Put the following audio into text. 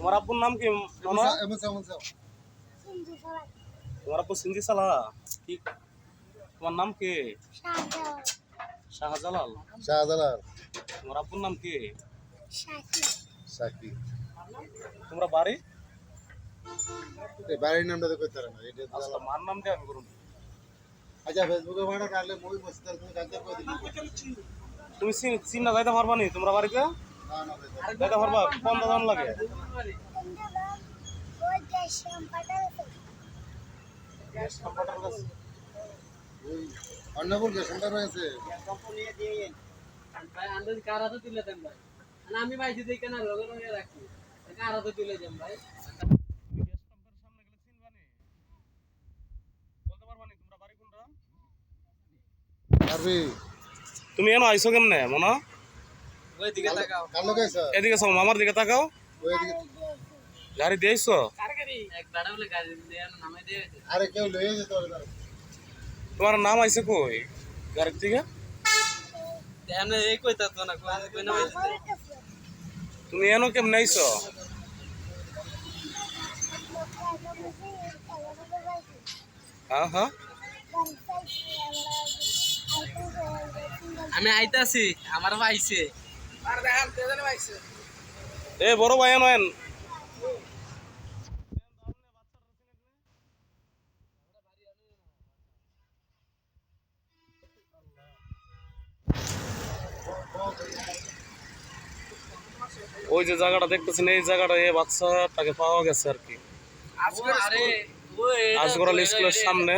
তোমার আব্বুর নাম কি মামা? তোমার আব্বু সিন্ধি সালা কি? তোমার নাম কি? শাহজালাল। শাহজালাল। তোমার আব্বুর নাম কি? সাকি। তোমরা বাড়ি? বাড়ির নামটা তো কইতে না। এটা আচ্ছা মার নাম দিয়ে আমি করুন। আচ্ছা ফেসবুকে বাড়া কাটলে মই বসতে তুমি কাজে কই দিবি। তুমি চিন্না যাইতে পারবা নি তোমরা বাড়িতে? না না যাইতে পারবা? কোন দাম লাগে? গ্যাস কম্পাউন্ডার কাছে। ওই অন্নপুর সেন্টার রয়েছে। ভাই আন্দাজ কারা তো তুলে দেন ভাই। না আমি ভাই যদি কেন লগে লগে রাখি। কারা তো তুলে দেন ভাই। তুমি গ্যাস পাম্পের সামনে গেলে চিনবা নি? বলতে পারবা নি তোমরা বাড়ি কোনটা? পারবি। তুমি এনো আইছো কেমনে মনা? ওই দিকে তাকাও। কার লোক আইছ? এদিকে চাও মামার দিকে তাকাও। ওই দিকে। গাড়ি দিয়েছো? কার গাড়ি? এক দাঁড়া বলে গাড়ি দিয়ে নামাই দিয়ে গেছে। আরে কেউ লয়ে যেত ওরে। তোমার নাম আইছে কই গাড়ির থেকে? দেন এই কইতা তো না কই নামাই দিতে। তুমি এনো কেমনে আইছো? হ্যাঁ হ্যাঁ আমি আইতাছি আমার ভাইছে। আর দেখান তেজনে ভাইছে। এ বড় ভাই এনো এন। ওই যে জায়গাটা দেখতেছেন এই জায়গাটা এই বাচ্চাটাকে পাওয়া গেছে আর কি আজগর আরে ওই আজগরাল স্কুলের সামনে।